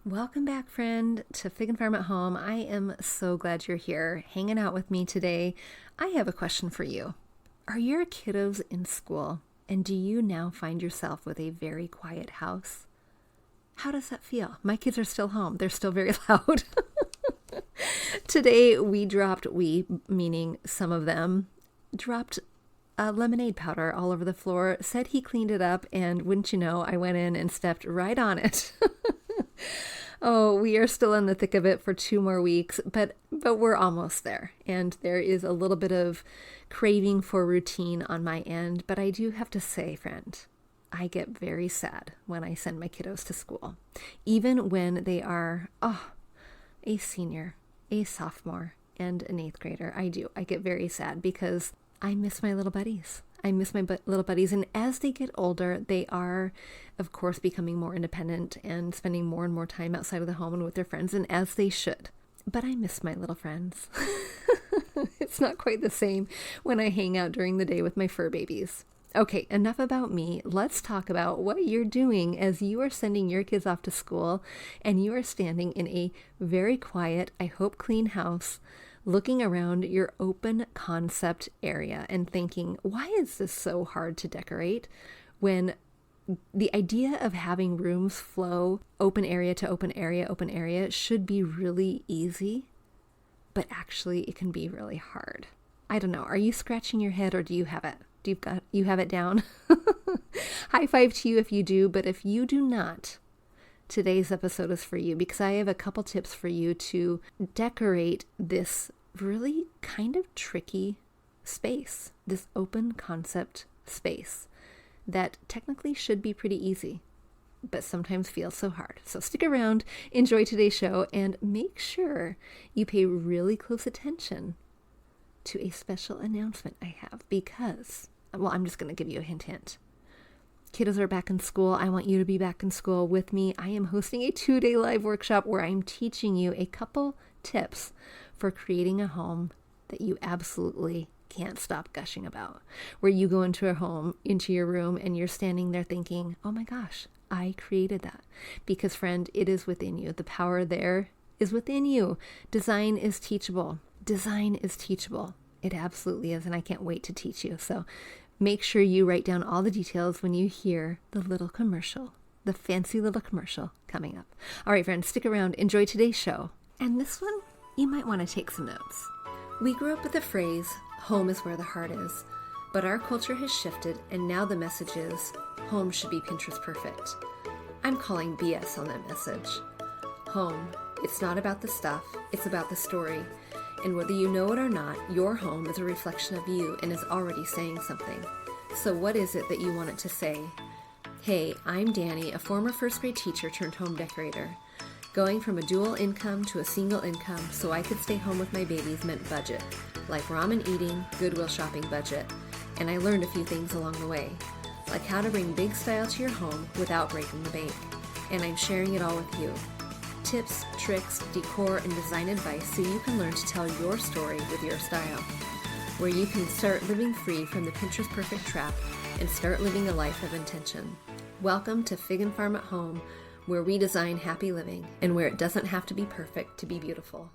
Welcome back, friend, to Fig and Farm at Home. I am so glad you're here hanging out with me today. I have a question for you. Are your kiddos in school, and do you now find yourself with a very quiet house? How does that feel? My kids are still home. They're still very loud. Today we meaning some of them, dropped lemonade powder all over the floor, said he cleaned it up, and wouldn't you know, I went in and stepped right on it. Oh, we are still in the thick of it for 2 more weeks, but we're almost there. And there is a little bit of craving for routine on my end. But I do have to say, friend, I get very sad when I send my kiddos to school. Even when they are, a senior, a sophomore, and an 8th grader. I do. I get very sad because I miss my little buddies. Little buddies. And as they get older, they are, of course, becoming more independent and spending more and more time outside of the home and with their friends, and as they should. But I miss my little friends. It's not quite the same when I hang out during the day with my fur babies. Okay, enough about me. Let's talk about what you're doing as you are sending your kids off to school and you are standing in a very quiet, I hope clean house, looking around your open concept area and thinking, why is this so hard to decorate when the idea of having rooms flow open area to open area should be really easy, but actually it can be really hard. I don't know. Are you scratching your head or do you have it? You have it down? High five to you if you do, but if you do not, today's episode is for you because I have a couple tips for you to decorate this really kind of tricky space, this open concept space that technically should be pretty easy, but sometimes feels so hard. So stick around, enjoy today's show, and make sure you pay really close attention to a special announcement I have because, well, I'm just going to give you a hint. Kiddos are back in school. I want you to be back in school with me. I am hosting a 2-day live workshop where I'm teaching you a couple tips for creating a home that you absolutely can't stop gushing about. Where you go into your room, and you're standing there thinking, oh my gosh, I created that. Because friend, it is within you. The power there is within you. Design is teachable. Design is teachable. It absolutely is, and I can't wait to teach you. So make sure you write down all the details when you hear the little commercial, the fancy little commercial coming up. All right, friends, stick around. Enjoy today's show. And this one, you might want to take some notes. We grew up with the phrase, home is where the heart is. But our culture has shifted, and now the message is, home should be Pinterest perfect. I'm calling BS on that message. Home, it's not about the stuff, it's about the story. And whether you know it or not, your home is a reflection of you and is already saying something. So what is it that you want it to say? Hey, I'm Danny, a former first grade teacher turned home decorator. Going from a dual income to a single income so I could stay home with my babies meant budget, like ramen eating, Goodwill shopping budget. And I learned a few things along the way, like how to bring big style to your home without breaking the bank. And I'm sharing it all with you. Tips, tricks, decor, and design advice so you can learn to tell your story with your style, where you can start living free from the Pinterest perfect trap and start living a life of intention. Welcome to Fig and Farm at Home, where we design happy living and where it doesn't have to be perfect to be beautiful.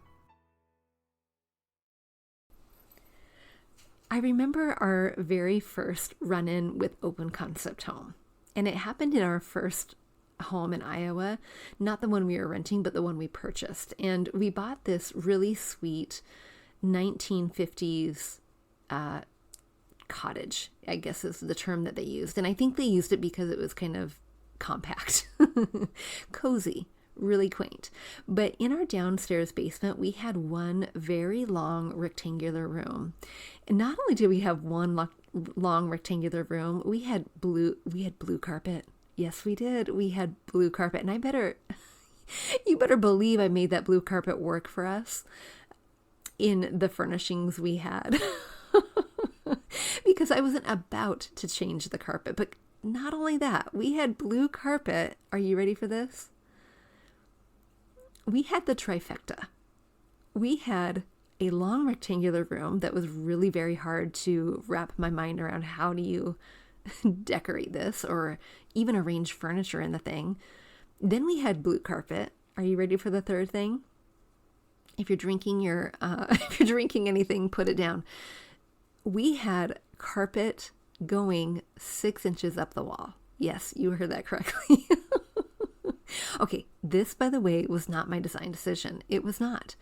I remember our very first run-in with open concept home, and it happened in our first home in Iowa, not the one we were renting, but the one we purchased. And we bought this really sweet 1950s cottage, I guess is the term that they used. And I think they used it because it was kind of compact, cozy, really quaint. But in our downstairs basement, we had one very long rectangular room. And not only did we have one long rectangular room, we had blue carpet. Yes, we did. We had blue carpet, and you better believe I made that blue carpet work for us in the furnishings we had because I wasn't about to change the carpet. But not only that, we had blue carpet. Are you ready for this? We had the trifecta. We had a long rectangular room that was really very hard to wrap my mind around. How do you decorate this or even arrange furniture in the thing? Then we had blue carpet. Are you ready for the third thing? If you're drinking if you're drinking anything, put it down. We had carpet going 6 inches up the wall. Yes, you heard that correctly. Okay, this, by the way, was not my design decision. It was not.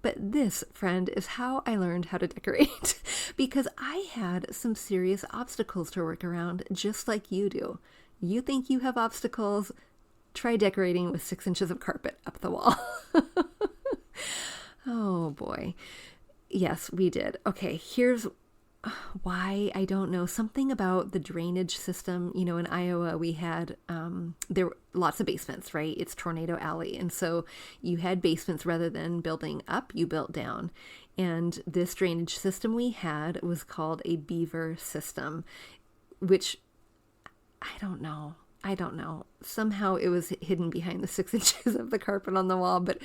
But this, friend, is how I learned how to decorate because I had some serious obstacles to work around, just like you do. You think you have obstacles? Try decorating with 6 inches of carpet up the wall. Oh boy. Yes, we did. Okay, here's why. I don't know. Something about the drainage system. You know, in Iowa, we had, there were lots of basements, right? It's Tornado Alley. And so you had basements rather than building up, you built down. And this drainage system we had was called a beaver system, which I don't know. Somehow it was hidden behind the 6 inches of the carpet on the wall, but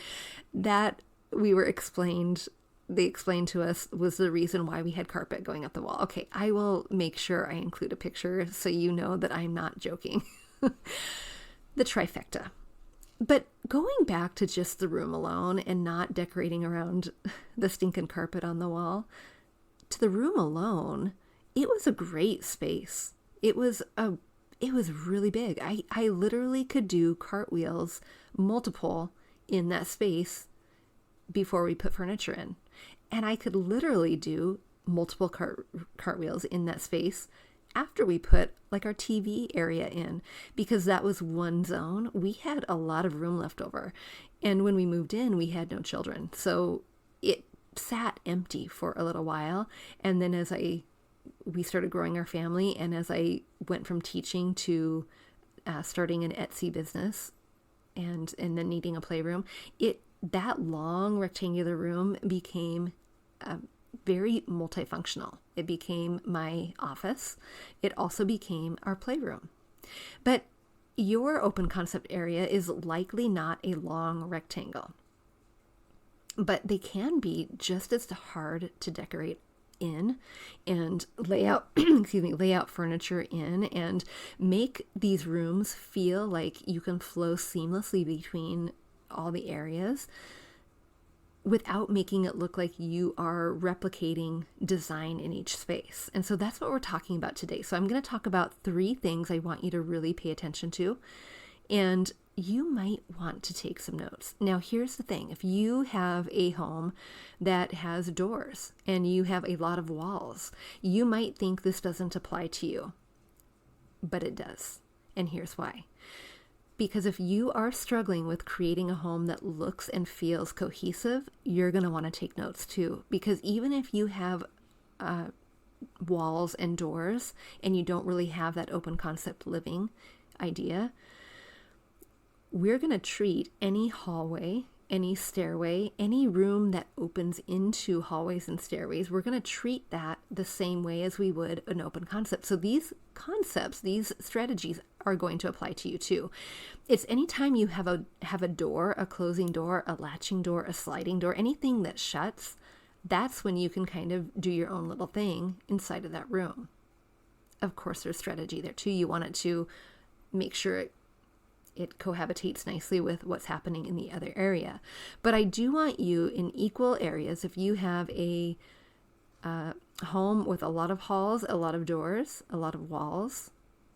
that they explained to us was the reason why we had carpet going up the wall. Okay, I will make sure I include a picture so you know that I'm not joking. The trifecta. But going back to just the room alone and not decorating around the stinking carpet on the wall, to the room alone, it was a great space. It was really big. I literally could do cartwheels, multiple, in that space before we put furniture in. And I could literally do multiple cartwheels in that space after we put like our TV area in, because that was one zone. We had a lot of room left over. And when we moved in, we had no children. So it sat empty for a little while. And then we started growing our family, and as I went from teaching to starting an Etsy business and then needing a playroom, that long rectangular room became very multifunctional. It became my office. It also became our playroom. But your open concept area is likely not a long rectangle, but they can be just as hard to decorate in and lay out furniture in and make these rooms feel like you can flow seamlessly between all the areas without making it look like you are replicating design in each space. And so that's what we're talking about today. So I'm going to talk about 3 things I want you to really pay attention to, and you might want to take some notes. Now, here's the thing. If you have a home that has doors and you have a lot of walls, you might think this doesn't apply to you, but it does. And here's why. Because if you are struggling with creating a home that looks and feels cohesive, you're going to want to take notes too. Because even if you have walls and doors and you don't really have that open concept living idea, we're going to treat any hallway, any stairway, any room that opens into hallways and stairways, we're going to treat that the same way as we would an open concept. So these concepts, these strategies are going to apply to you too. It's anytime you have a door, a closing door, a latching door, a sliding door, anything that shuts, that's when you can kind of do your own little thing inside of that room. Of course, there's strategy there too. You want it to make sure it cohabitates nicely with what's happening in the other area. But I do want you in equal areas. If you have a home with a lot of halls, a lot of doors, a lot of walls,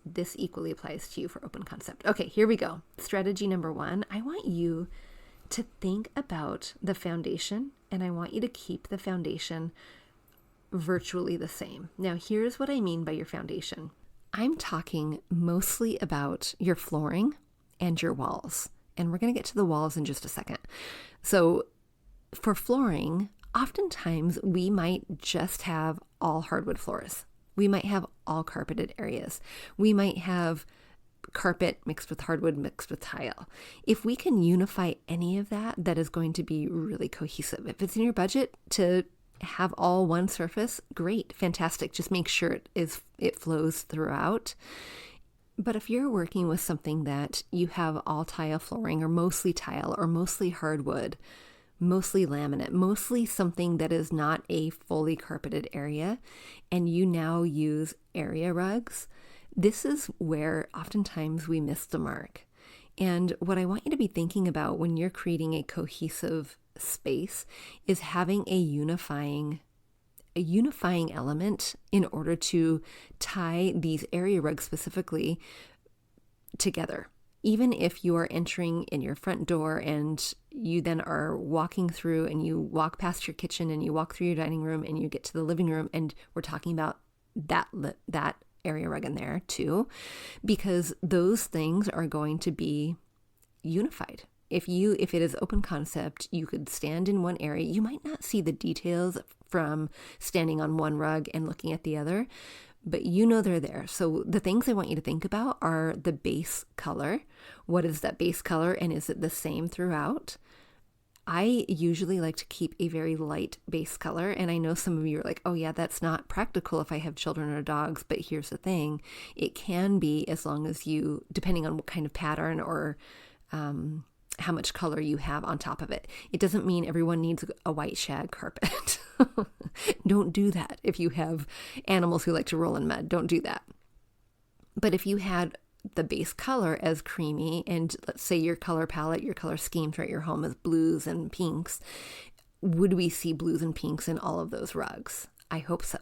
this equally applies to you for open concept. Okay, here we go. Strategy number 1. I want you to think about the foundation, and I want you to keep the foundation virtually the same. Now, here's what I mean by your foundation. I'm talking mostly about your flooring and your walls. And we're going to get to the walls in just a second. So for flooring, oftentimes we might just have all hardwood floors. We might have all carpeted areas. We might have carpet mixed with hardwood mixed with tile. If we can unify any of that, that is going to be really cohesive. If it's in your budget to have all one surface, great, fantastic. Just make sure it flows throughout. But if you're working with something that you have all tile flooring or mostly tile or mostly hardwood, mostly laminate, mostly something that is not a fully carpeted area, and you now use area rugs, this is where oftentimes we miss the mark. And what I want you to be thinking about when you're creating a cohesive space is having a unifying element in order to tie these area rugs specifically together. Even if you are entering in your front door and you then are walking through and you walk past your kitchen and you walk through your dining room and you get to the living room, and we're talking about that area rug in there too, because those things are going to be unified. If it is open concept, you could stand in one area. You might not see the details from standing on one rug and looking at the other, but you know they're there. So the things I want you to think about are the base color. What is that base color, and is it the same throughout? I usually like to keep a very light base color, and I know some of you are like, oh yeah, that's not practical if I have children or dogs, but here's the thing. It can be, as long as you, depending on what kind of pattern or how much color you have on top of it. It doesn't mean everyone needs a white shag carpet. Don't do that. If you have animals who like to roll in mud, don't do that. But if you had the base color as creamy, and let's say your color palette, your color scheme throughout your home is blues and pinks, would we see blues and pinks in all of those rugs? I hope so.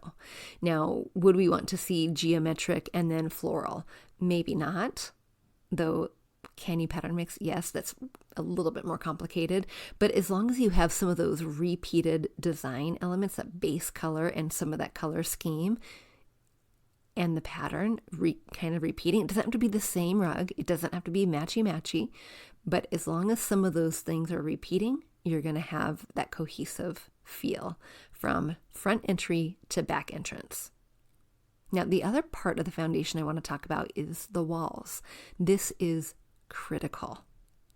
Now, would we want to see geometric and then floral? Maybe not, though. Can you pattern mix? Yes, that's a little bit more complicated. But as long as you have some of those repeated design elements, that base color and some of that color scheme and the pattern kind of repeating, it doesn't have to be the same rug. It doesn't have to be matchy-matchy. But as long as some of those things are repeating, you're going to have that cohesive feel from front entry to back entrance. Now, the other part of the foundation I want to talk about is the walls. This is critical.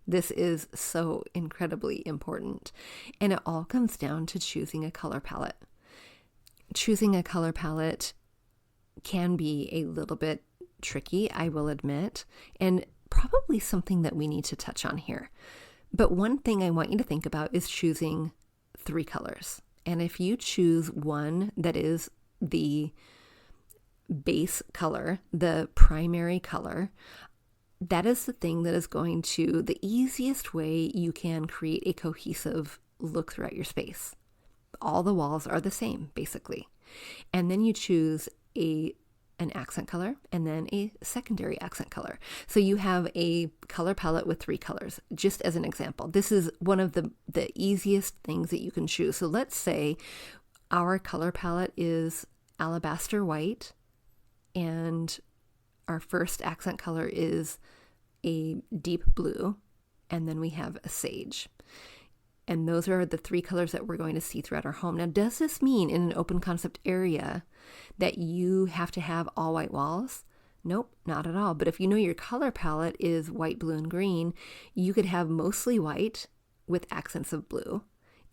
This is so incredibly important. And it all comes down to choosing a color palette. Choosing a color palette can be a little bit tricky, I will admit, and probably something that we need to touch on here. But one thing I want you to think about is choosing 3 colors. And if you choose one that is the base color, the primary color, that is the thing that is going to, the easiest way you can create a cohesive look throughout your space. All the walls are the same, basically. And then you choose an accent color and then a secondary accent color. So you have a color palette with 3 colors, just as an example. This is one of the easiest things that you can choose. So let's say our color palette is alabaster white, and our first accent color is a deep blue, and then we have a sage. And those are the 3 colors that we're going to see throughout our home. Now, does this mean in an open concept area that you have to have all white walls? Nope, not at all. But if you know your color palette is white, blue, and green, you could have mostly white with accents of blue,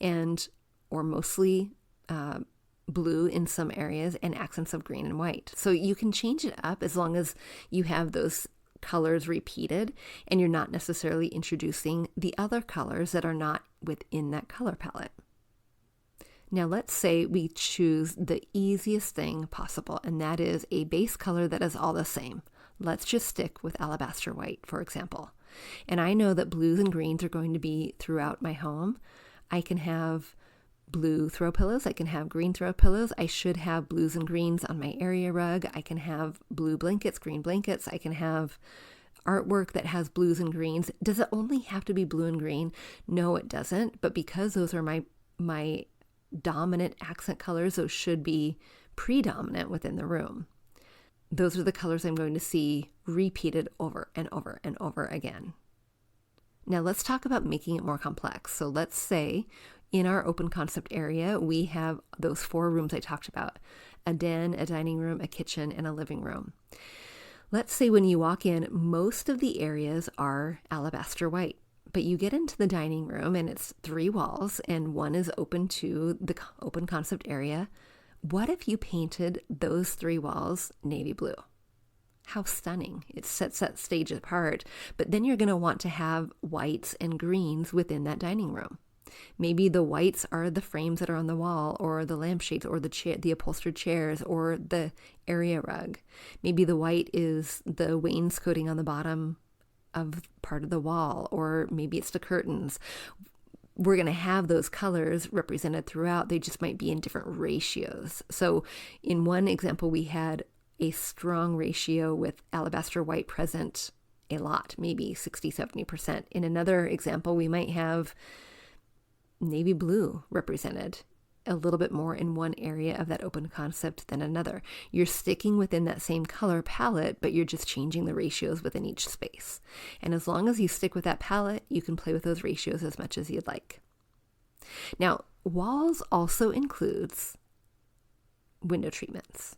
or mostly blue in some areas and accents of green and white. So you can change it up as long as you have those colors repeated and you're not necessarily introducing the other colors that are not within that color palette. Now let's say we choose the easiest thing possible, and that is a base color that is all the same. Let's just stick with alabaster white, for example. And I know that blues and greens are going to be throughout my home. I can have blue throw pillows. I can have green throw pillows. I should have blues and greens on my area rug. I can have blue blankets, green blankets. I can have artwork that has blues and greens. Does it only have to be blue and green? No, it doesn't. But because those are my dominant accent colors, those should be predominant within the room. Those are the colors I'm going to see repeated over and over and over again. Now let's talk about making it more complex. So let's say in our open concept area, we have those 4 rooms I talked about: a den, a dining room, a kitchen, and a living room. Let's say when you walk in, most of the areas are alabaster white, but you get into the dining room and it's 3 walls and one is open to the open concept area. What if you painted those 3 walls navy blue? How stunning. It sets that stage apart, but then you're going to want to have whites and greens within that dining room. Maybe the whites are the frames that are on the wall, or the lampshades, or the upholstered chairs, or the area rug. Maybe the white is the wainscoting on the bottom of part of the wall, or maybe it's the curtains. We're going to have those colors represented throughout. They just might be in different ratios. So in one example, we had a strong ratio with alabaster white present a lot, maybe 60-70%. In another example, we might have navy blue represented a little bit more in one area of that open concept than another. You're sticking within that same color palette, but you're just changing the ratios within each space. And as long as you stick with that palette, you can play with those ratios as much as you'd like. Now, walls also includes window treatments.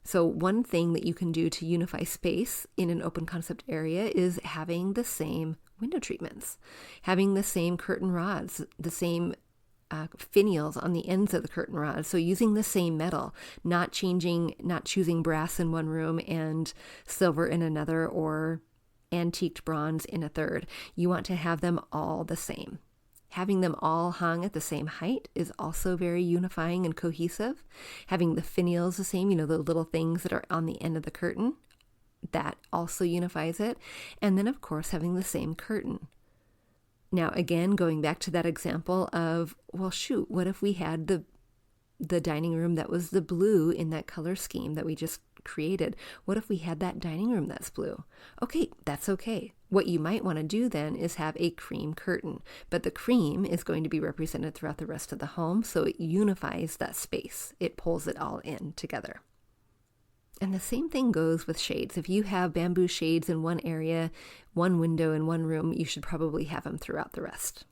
So one thing that you can do to unify space in an open concept area is having the same window treatments, having the same curtain rods, the same finials on the ends of the curtain rods. So using the same metal, not choosing brass in one room and silver in another, or antiqued bronze in a third. You want to have them all the same. Having them all hung at the same height is also very unifying and cohesive. Having the finials the same, the little things that are on the end of the curtain, that also unifies it. And then, of course, having the same curtain. Now, again, going back to that example of, well, shoot, what if we had the dining room that was the blue in that color scheme that we just created? What if we had that dining room that's blue? Okay, that's okay. What you might want to do then is have a cream curtain, but the cream is going to be represented throughout the rest of the home, so it unifies that space. It pulls it all in together. And the same thing goes with shades. If you have bamboo shades in one area, one window in one room, you should probably have them throughout the rest.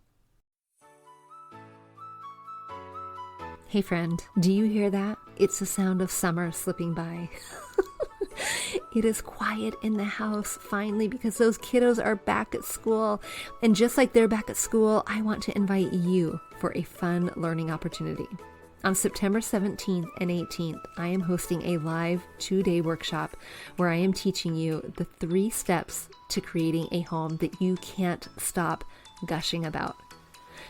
Hey friend, do you hear that? It's the sound of summer slipping by. It is quiet in the house finally because those kiddos are back at school. And just like they're back at school, I want to invite you for a fun learning opportunity. On September 17th and 18th, I am hosting a live 2-day workshop where I am teaching you the 3 steps to creating a home that you can't stop gushing about.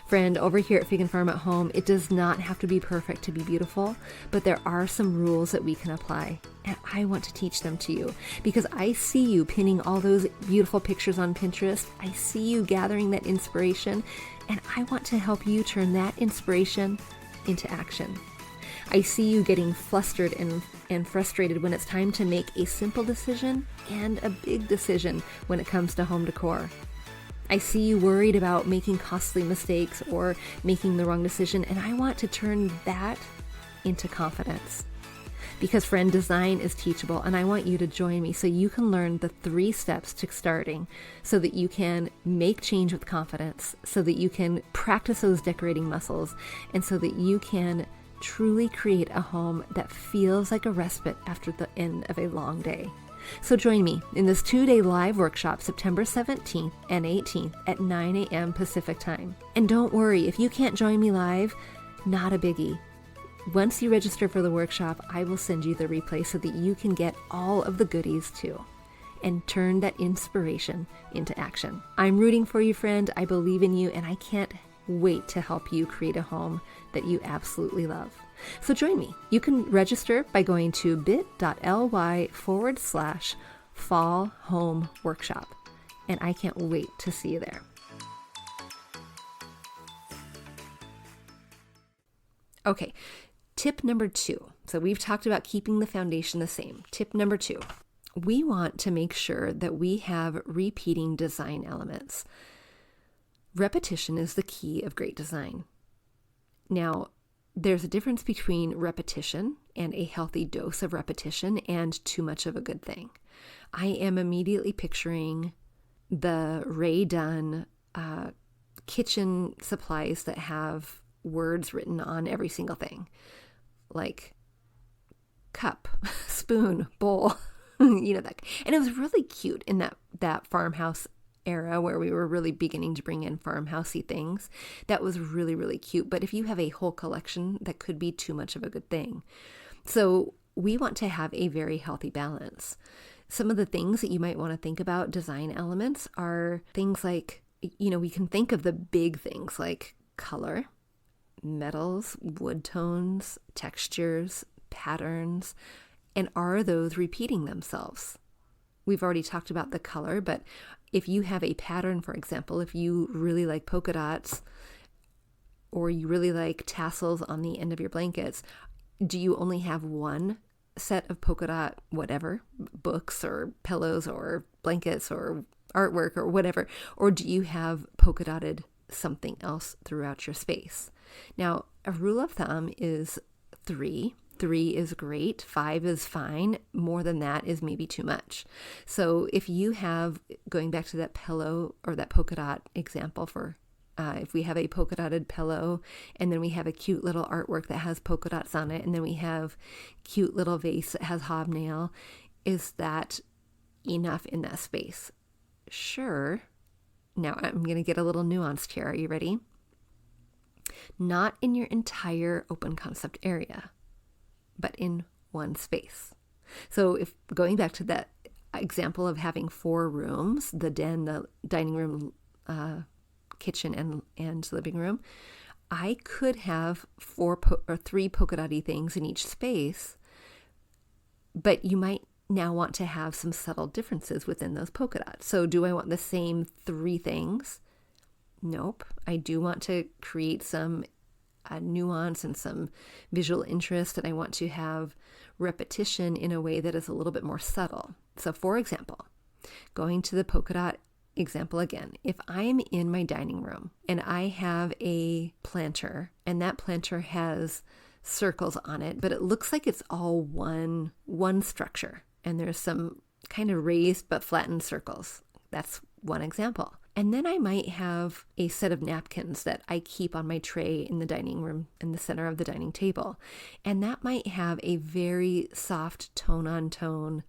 Friend, over here at Fig and Farm at Home, it does not have to be perfect to be beautiful, but there are some rules that we can apply, and I want to teach them to you because I see you pinning all those beautiful pictures on Pinterest. I see you gathering that inspiration, and I want to help you turn that inspiration into action. I see you getting flustered and frustrated when it's time to make a simple decision and a big decision when it comes to home decor. I see you worried about making costly mistakes or making the wrong decision, and I want to turn that into confidence. Because friend, design is teachable, and I want you to join me so you can learn the 3 steps to starting so that you can make change with confidence, so that you can practice those decorating muscles, and so that you can truly create a home that feels like a respite after the end of a long day. So join me in this 2-day live workshop, September 17th and 18th at 9 a.m. Pacific time. And don't worry, if you can't join me live, not a biggie. Once you register for the workshop, I will send you the replay so that you can get all of the goodies too and turn that inspiration into action. I'm rooting for you, friend. I believe in you, and I can't wait to help you create a home that you absolutely love. So join me. You can register by going to bit.ly/fall home workshop. And I can't wait to see you there. Okay, tip number 2. So we've talked about keeping the foundation the same. Tip number 2. We want to make sure that we have repeating design elements. Repetition is the key of great design. Now, there's a difference between repetition and a healthy dose of repetition and too much of a good thing. I am immediately picturing the Ray Dunn kitchen supplies that have words written on every single thing, like cup, spoon, bowl, that. And it was really cute in that farmhouse era where we were really beginning to bring in farmhousey things. That was really, really cute. But if you have a whole collection, that could be too much of a good thing. So we want to have a very healthy balance. Some of the things that you might want to think about design elements are things like, we can think of the big things like color, metals, wood tones, textures, patterns, and are those repeating themselves? we've already talked about the color, but if you have a pattern, for example, if you really like polka dots or you really like tassels on the end of your blankets, do you only have one set of polka dot whatever, books or pillows or blankets or artwork or whatever, or do you have polka dotted something else throughout your space? Now, a rule of thumb is 3. 3 is great. 5 is fine. More than that is maybe too much. So if you have, going back to that pillow or that polka dot example for if we have a polka dotted pillow and then we have a cute little artwork that has polka dots on it, and then we have cute little vase that has hobnail, is that enough in that space? Sure. Now I'm going to get a little nuanced here. Are you ready? Not in your entire open concept area, but in one space. So if going back to that example of having 4 rooms, the den, the dining room, kitchen and living room, I could have 3 polka dotty things in each space, but you might now want to have some subtle differences within those polka dots. So do I want the same 3 things? Nope. I do want to create some nuance and some visual interest, and I want to have repetition in a way that is a little bit more subtle. So for example, going to the polka dot example again, if I'm in my dining room and I have a planter and that planter has circles on it, but it looks like it's all one structure and there's some kind of raised but flattened circles. That's one example. And then I might have a set of napkins that I keep on my tray in the dining room in the center of the dining table. And that might have a very soft tone-on-tone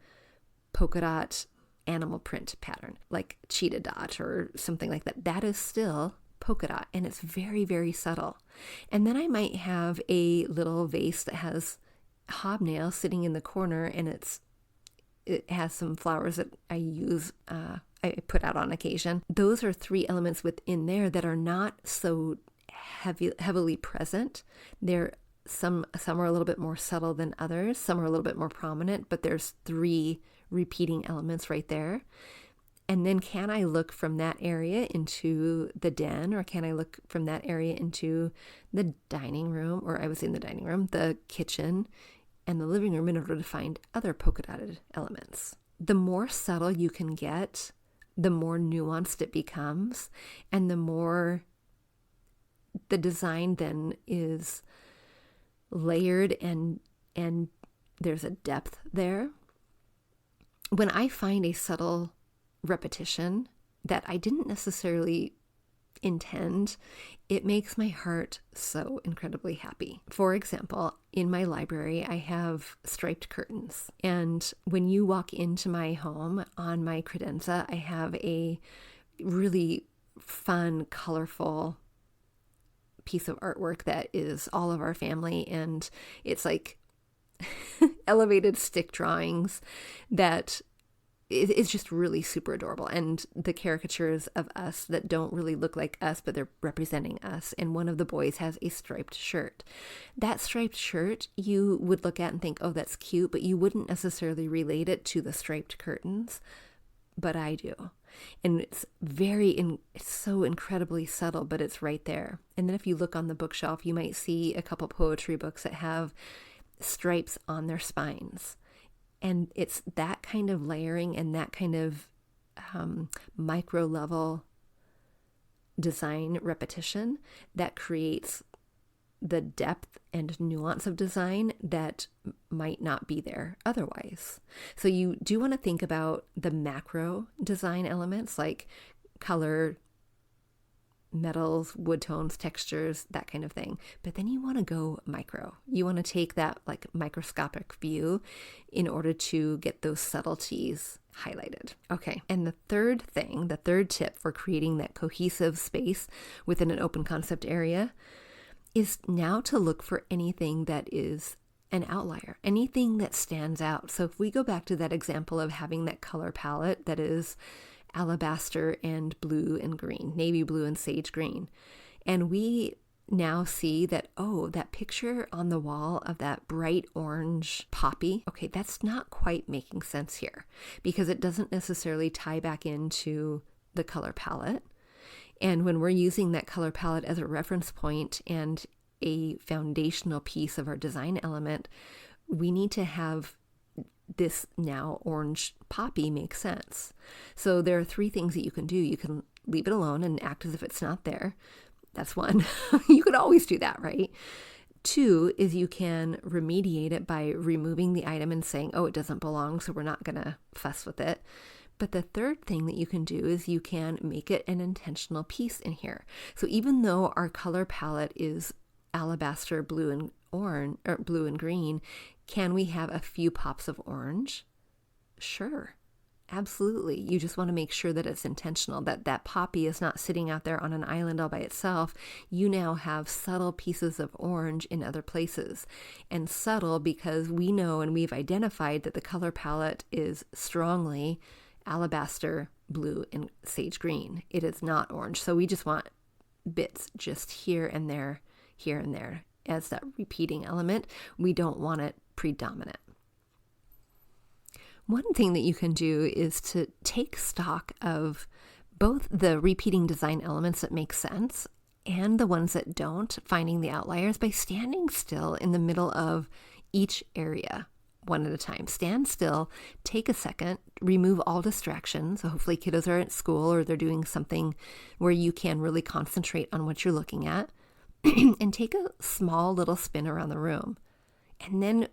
polka dot animal print pattern, like cheetah dot or something like that. That is still polka dot, and it's very, very subtle. And then I might have a little vase that has hobnail sitting in the corner, and it has some flowers that I use, I put out on occasion. Those are 3 elements within there that are not so heavily present. Some are a little bit more subtle than others. Some are a little bit more prominent, but there's 3 repeating elements right there. And then can I look from that area into the den, or can I look from that area into the dining room, or I was in the dining room, the kitchen, and the living room in order to find other polka dotted elements? The more subtle you can get, the more nuanced it becomes, and the more the design then is layered and there's a depth there. When I find a subtle repetition that I didn't necessarily intend, it makes my heart so incredibly happy. For example, in my library, I have striped curtains. And when you walk into my home on my credenza, I have a really fun, colorful piece of artwork that is all of our family. And it's like elevated stick drawings that it's just really super adorable. And the caricatures of us that don't really look like us, but they're representing us. And one of the boys has a striped shirt. That striped shirt you would look at and think, oh, that's cute, but you wouldn't necessarily relate it to the striped curtains. But I do. And it's so incredibly subtle, but it's right there. And then if you look on the bookshelf, you might see a couple poetry books that have stripes on their spines. And it's that kind of layering and that kind of micro level design repetition that creates the depth and nuance of design that might not be there otherwise. So you do want to think about the macro design elements like color, metals, wood tones, textures, that kind of thing. But then you want to go micro. You want to take that like microscopic view in order to get those subtleties highlighted. Okay. And the third tip for creating that cohesive space within an open concept area is now to look for anything that is an outlier, anything that stands out. So if we go back to that example of having that color palette that is alabaster and blue and green, navy blue and sage green, and we now see that, oh, that picture on the wall of that bright orange poppy, okay, that's not quite making sense here because it doesn't necessarily tie back into the color palette. And when we're using that color palette as a reference point and a foundational piece of our design element, we need to have this now orange poppy make sense. So there are 3 things that you can do. You can leave it alone and act as if it's not there. That's one. You could always do that, right? 2 is you can remediate it by removing the item and saying, oh, it doesn't belong, so we're not going to fuss with it. But the 3rd thing that you can do is you can make it an intentional piece in here. So even though our color palette is alabaster blue and orange, or blue and green, can we have a few pops of orange? Sure. Absolutely. You just want to make sure that it's intentional, that that poppy is not sitting out there on an island all by itself. You now have subtle pieces of orange in other places. And subtle because we know and we've identified that the color palette is strongly alabaster, blue, and sage green. It is not orange. So we just want bits just here and there as that repeating element. We don't want it predominant. One thing that you can do is to take stock of both the repeating design elements that make sense and the ones that don't, finding the outliers by standing still in the middle of each area one at a time. Stand still, take a second, remove all distractions. So hopefully kiddos are at school or they're doing something where you can really concentrate on what you're looking at and take a small little spin around the room and then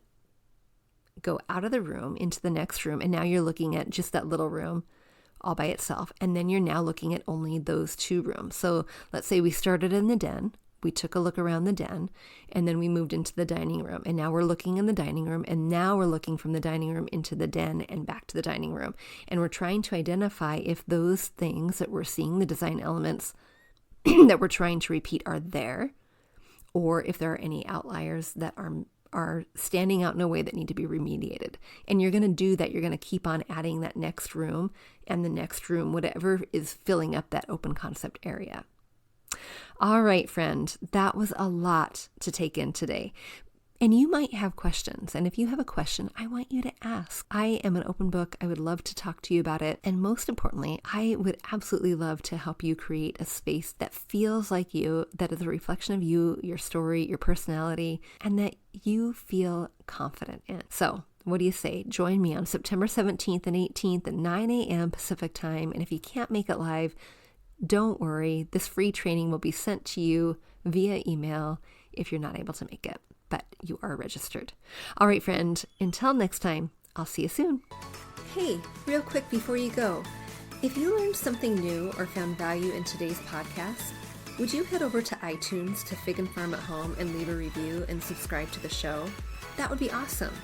go out of the room into the next room. And now you're looking at just that little room all by itself. And then you're now looking at only those 2 rooms. So let's say we started in the den. We took a look around the den and then we moved into the dining room. And now we're looking in the dining room and now we're looking from the dining room into the den and back to the dining room. And we're trying to identify if those things that we're seeing, the design elements that we're trying to repeat are there, or if there are any outliers that are standing out in a way that need to be remediated. And you're going to do that. You're going to keep on adding that next room and the next room, whatever is filling up that open concept area. All right, friend, that was a lot to take in today. And you might have questions. And if you have a question, I want you to ask. I am an open book. I would love to talk to you about it. And most importantly, I would absolutely love to help you create a space that feels like you, that is a reflection of you, your story, your personality, and that you feel confident in. So what do you say? Join me on September 17th and 18th at 9 a.m. Pacific time. And if you can't make it live, don't worry. This free training will be sent to you via email if you're not able to make it, but you are registered. All right, friend, until next time, I'll see you soon. Hey, real quick before you go, if you learned something new or found value in today's podcast, would you head over to iTunes to Fig and Farm at Home and leave a review and subscribe to the show? That would be awesome.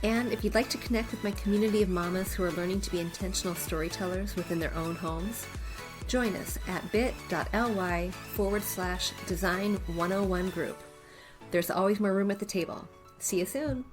And if you'd like to connect with my community of mamas who are learning to be intentional storytellers within their own homes, join us at bit.ly/design101 group. There's always more room at the table. See you soon.